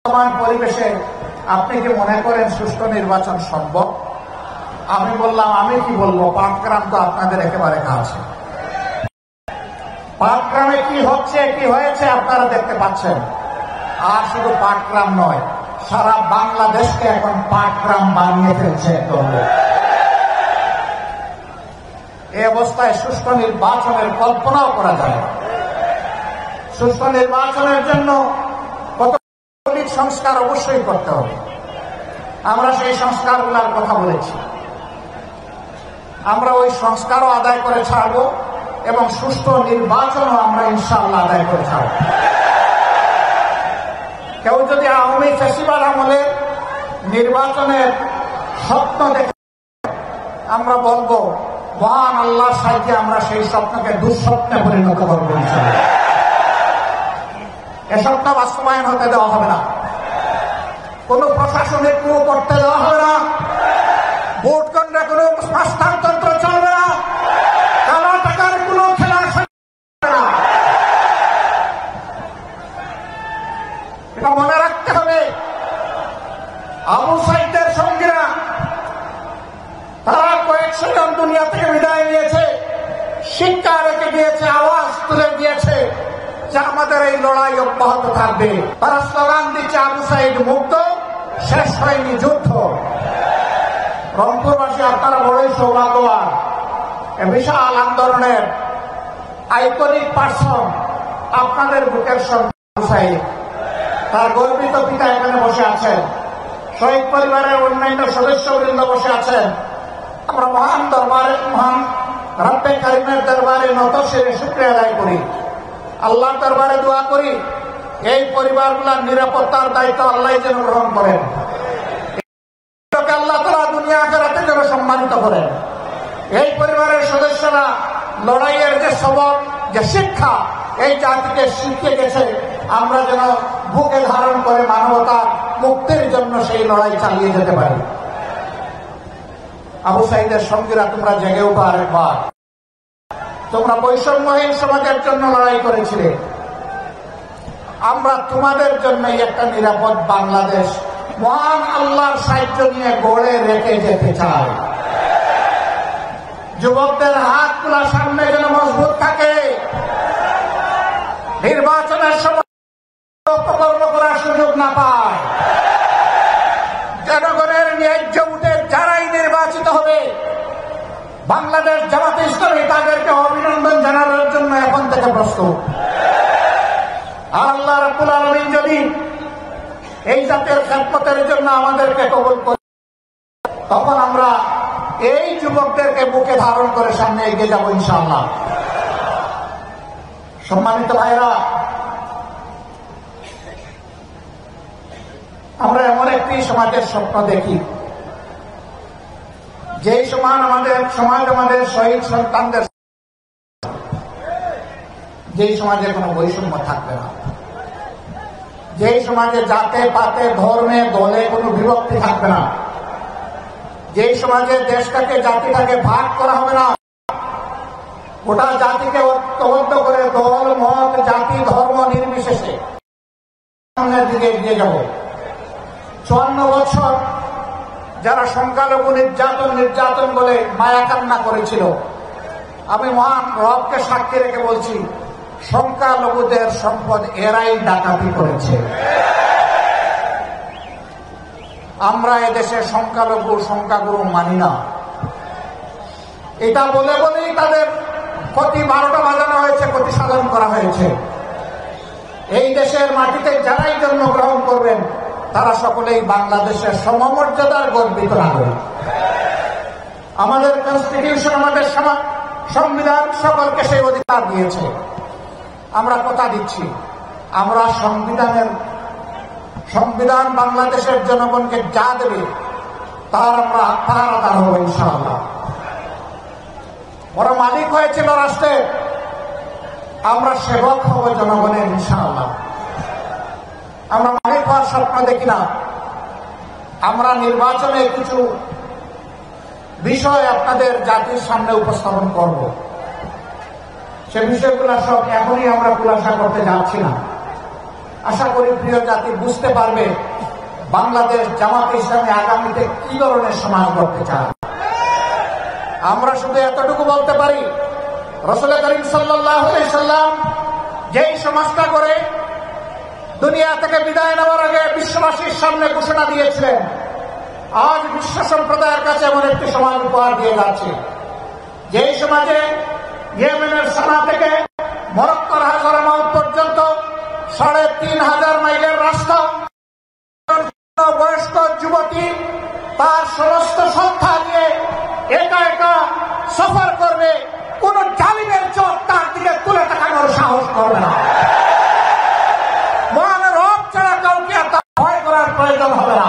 বর্তমান পরিবেশে আপনি কি মনে করেন সুষ্ঠু নির্বাচন সম্ভব? আমি বললাম, আমি কি বলবো, পাটগ্রাম তো আপনাদের একেবারে কাছে। পাটগ্রামে কি হচ্ছে কি হয়েছে আপনারা দেখতে পাচ্ছেন। আর শুধু পাটগ্রাম নয়, সারা বাংলাদেশকে এখন পাটগ্রাম বানিয়ে ফেলছে দলে। এই অবস্থায় সুষ্ঠু নির্বাচনের কল্পনাও করা যায়। সুষ্ঠু নির্বাচনের জন্য মৌলিক সংস্কার অবশ্যই করতে হবে। আমরা সেই সংস্কারগুলোর কথা বলেছি। আমরা ওই সংস্কারও আদায় করে ছাড়ব এবং সুষ্ঠু নির্বাচনও আমরা ইনশাআল্লাহ আদায় করে ছাড়ব। কেউ যদি আওয়ামী ফ্যাসিবাদ আমলে নির্বাচনের স্বপ্ন দেখে, আমরা বলবো মহান আল্লাহর সাহায্যে আমরা সেই স্বপ্নকে দুঃস্বপ্নে পরিণত করবো ইনশাআল্লাহ। এ স্বপ্ন বাস্তবায়ন হতে দেওয়া হবে না। কোন প্রশাসনিক কূপ করতে দেওয়া হবে না। ভোট কেন্দ্রে কোন হস্তান্তর চলবে না। কালো টাকার কোন খেলা চলবে না। এটা মনে রাখতে হবে। আবু সাইদের সঙ্গীরা তারা কয়েকশো জন দুনিয়া থেকে বিদায় নিয়েছে, শিক্ষা রেখে দিয়েছে, আওয়াজ তুলে দিয়েছে যে আমাদের এই লড়াই অব্যাহত থাকবে। তারা স্লোগান দিচ্ছে আবু সাইদ মুক্ত, শেষ হয়নি যুদ্ধ। রংপুরবাসী আপনারা বড়ই সৌভাগ্যবান। বিশাল আন্দোলনের আইকনিক পার্সন আপনাদের বুকের সঙ্গে আবু সাইদ। তার গর্বিত পিতা এখানে বসে আছেন, শহীদ পরিবারের অন্যান্য সদস্যবৃন্দ বসে আছেন। আমরা মহান দরবারে, মহান রব্বে কারিমের দরবারে নত শিরে শুকরিয়া আদায় করি। আল্লাহর দরবারে দোয়া করি এই পরিবারগুলোর নিরাপত্তার দায়িত্ব আল্লাহ যেন গ্রহণ করেন। আল্লাহ তাআলা দুনিয়া আখিরাতে যেন সম্মানিত করেন। এই পরিবারের সদস্যরা লড়াইয়ের যে সবক, যে শিক্ষা এই জাতিকে শিখে গেছে, আমরা যেন বুকে ধারণ করে মানবতার মুক্তির জন্য সেই লড়াই চালিয়ে যেতে পারি। আবু সাইদের সঙ্গীরা, তোমরা জেগে উঠো আরেকবার। তোমরা বৈষম্যহীন সমাজের জন্য লড়াই করেছিলে। আমরা তোমাদের জন্যই একটা নিরাপদ বাংলাদেশ মহান আল্লাহর সাহায্য নিয়ে গড়ে রেখে যেতে চাই। যুবকদের হাতগুলা সামনে যেন মজবুত থাকে। নির্বাচনের সময় অপকর্ম করার সুযোগ না পায়। জনগণের ন্যায্য ভোটে যারাই নির্বাচিত হবে, বাংলাদেশ জামাতে ইসলামী তাদেরকে অভিনন্দন জানানোর জন্য এখন থেকে প্রস্তুত। আল্লাহ রাব্বুল আলামিন যদি এই জাতের খেদমতের জন্য আমাদেরকে কবুল করে, তখন আমরা এই যুবকদেরকে বুকে ধারণ করে সামনে এগিয়ে যাব ইনশাআল্লাহ। সম্মানিত ভাইরা, আমরা এমন একটি সমাজের স্বপ্ন দেখি যেই সমাজ আমাদের শহীদ সন্তানদের, যেই সমাজে কোনো বৈষম্য থাকবে না, যেই সমাজে জাতে পাতে ধর্মে দলে কোনো বিভক্তি থাকবে না, যেই সমাজে দেশটাকে জাতিটাকে ভাগ করা হবে না, গোটা জাতিকে ঐক্যবদ্ধ করে দল মত জাতি ধর্ম নির্বিশেষে সামনের দিকে এগিয়ে যাব। 54 বছর যারা সংখ্যালঘু নির্যাতন বলে মায়া কান্না করেছিল, আমি মহান রবকে সাক্ষী রেখে বলছি, সংখ্যালঘুদের সম্পদ এরাই ডাকাতি করেছে। আমরা এদেশে সংখ্যাগুরু মানি না। এটা বলে বলেই তাদের ক্ষতি 12টা বাজানো হয়েছে, ক্ষতি সাধন করা হয়েছে। এই দেশের মাটিতে যারাই জন্মগ্রহণ করবেন তারা সকলেই বাংলাদেশের সমমর্যাদার গর্বিত নাগরিক। আমাদের কনস্টিটিউশন, আমাদের সংবিধান সকলকে সেই অধিকার দিয়েছে। আমরা কথা দিচ্ছি, আমরা সংবিধান বাংলাদেশের জনগণকে যা দেবে তার আমরা পাহারাদার হব ইনশাআল্লাহ। বড় মালিক হয়েছিল রাষ্ট্রের, আমরা সেবক হব জনগণের ইনশাআল্লাহ। আমরা মালিক হওয়ার স্বপ্ন দেখি না। আমরা নির্বাচনে কিছু বিষয় আপনাদের জাতির সামনে উপস্থাপন করব। সে বিষয়গুলো সব এখনই আমরা খুলাসা করতে যাচ্ছি না। আশা করি প্রিয় জাতি বুঝতে পারবে বাংলাদেশ জামাতে ইসলামী আগামীতে কি ধরনের সমাজ গড়তে চায়। আমরা শুধু এতটুকু বলতে পারি, রাসূল করিম সাল্লাল্লাহু আলাইহি সাল্লাম যেই সমাজটা করে দুনিয়া থেকে বিদায় নেওয়ার আগে বিশ্ববাসীর সামনে ঘোষণা দিয়েছিলেন, আজ বিশ্ব সম্প্রদায়ের কাছে এমন একটি সমাজ উপহার দিয়ে যাচ্ছে, যেই সমাজে ইয়েমেনের সানা থেকে মরক্কোর হাজারামাউত পর্যন্ত ৩৫০০ মাইলের রাস্তা, বয়স্ক যুবতী তার সমস্ত সংখ্যা নিয়ে একা একা সফর করবে, কোন জালিমের চোখ তার দিকে তুলে তাকানোর সাহস করবে না। মহান রব ছাড়া কাউকে তার ভয় করার প্রয়োজন হবে না।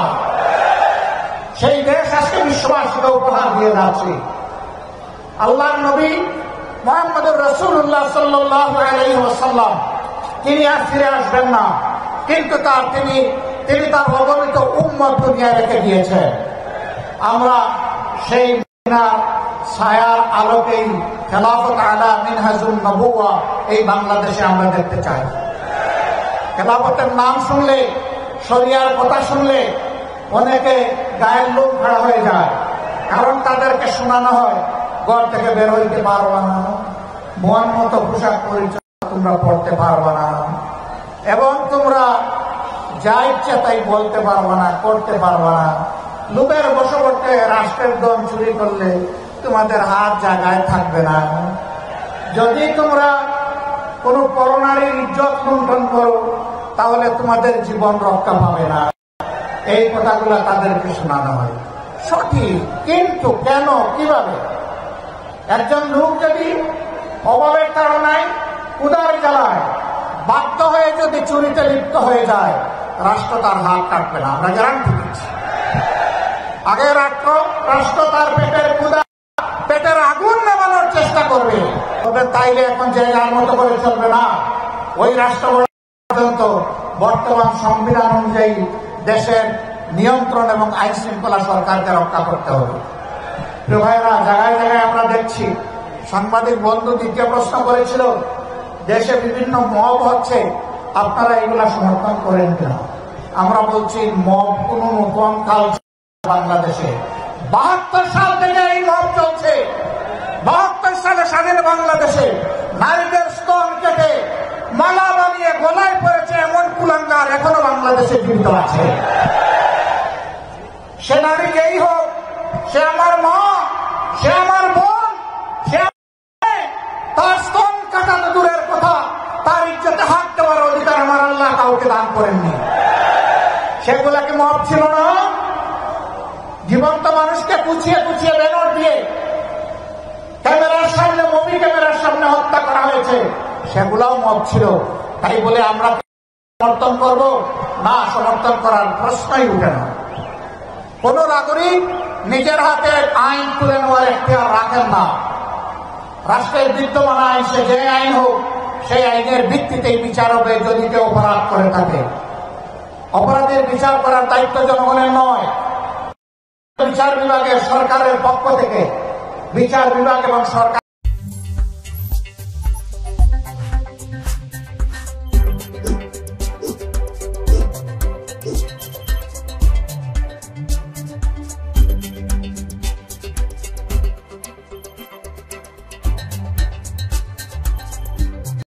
সেই দেশ আজকে বিশ্ববাসীকে উপহার দিয়ে যাচ্ছে। আল্লাহর নবী মুহাম্মদুর রাসূলুল্লাহ সাল্লাল্লাহু আলাইহি ওয়াসাল্লাম তিনি আর ফিরে আসবেন না, কিন্তু তিনি তার অগণিত উম্মত দুনিয়ায় রেখে দিয়েছেন। আমরা সেই মদিনার ছায়ার আলোকেই খেলাফত আলা মিনহাজুন নবুওয়া এই বাংলাদেশে আমরা দেখতে চাই। খেলাফতের নাম শুনলে, শরিয়ার কথা শুনলে অনেকে গায়ের লোক খাড়া হয়ে যায়, কারণ তাদেরকে শোনানো হয় ঘর থেকে বের হইতে পারবা না, মন মতো পোশাক পরিচয় তোমরা পড়তে পারবা না, এবং তোমরা যা ইচ্ছা তাই বলতে পারবা না, করতে পারবা না। লোকের বশবর্তী রাষ্ট্রের ধন চুরি করলে তোমাদের হাত জায়গায় থাকবে না। যদি তোমরা কোন পরনারীর ইজ্জত লুণ্ঠন করো তাহলে তোমাদের জীবন রক্ষা পাবে না। এই কথাগুলো তাদেরকে শোনানো হয়, সঠিক, কিন্তু কেন, কিভাবে? একজন লোক যদি অভাবের তাড়নায় উদার জ্বালায় বাধ্য হয়ে যদি চুরিতে লিপ্ত হয়ে যায়, রাষ্ট্র তার হাত কাটবে না, আমরা গ্যারান্টি দিচ্ছি। আগে রাষ্ট্র তার পেটের আগুন নেভানোর চেষ্টা করবে, তবে তাইলে এখন জায়গার মতো করে চলবে না। ওই রাষ্ট্র পর্যন্ত বর্তমান সংবিধান অনুযায়ী দেশের নিয়ন্ত্রণ এবং আইন শৃঙ্খলা সরকারকে রক্ষা করতে হবে। প্রিয় ভাইরা, জায়গায় জায়গায় আমরা দেখছি, সাংবাদিক বন্ধু দ্বিতীয় প্রশ্ন করেছিল, দেশে বিভিন্ন মব হচ্ছে, আপনারা এগুলা সমর্থন করেন কিনা? আমরা বলছি মব কোন নতুন কাল বাংলাদেশে ৭২ সাল থেকে এই মব চলছে। ৭২ সালে স্বাধীন বাংলাদেশে নারীদের স্তন কেটে মালা বানিয়ে গলায় পড়েছে এমন কুলাঙ্গার এখনো বাংলাদেশে জীবিত আছে। সে নারী যেই হোক, সে আমার মা, সে আমার বোন, সে তার স্তন কাটানো দূরের কথা, তার ইজ্জতে হাত দেওয়ার অধিকার আমার আল্লাহ কাউকে দান করেননি। সেগুলাকে মব ছিল না? জীবন্ত মানুষকে কুচিয়ে কুচিয়ে ব্যানর দিয়ে ক্যামেরার সামনে, মুভি ক্যামেরার সামনে হত্যা করা হয়েছে, সেগুলাও মব ছিল। তাই বলে আমরা সমর্থন করব না? সমর্থন করার প্রশ্নই উঠে না। কোন নাগরিক নিজের হাতে আইন তুলে নেওয়ার এখতিয়ার রাখেন না। রাষ্ট্রের বিদ্যমান আইন, সে যে আইন হোক, সেই আইনের ভিত্তিতেই বিচার হবে যদি কেউ অপরাধ করে থাকে। অপরাধের বিচার করার দায়িত্ব জনগণের নয়। বিচার বিভাগের, সরকারের পক্ষ থেকে বিচার বিভাগ এবং সরকার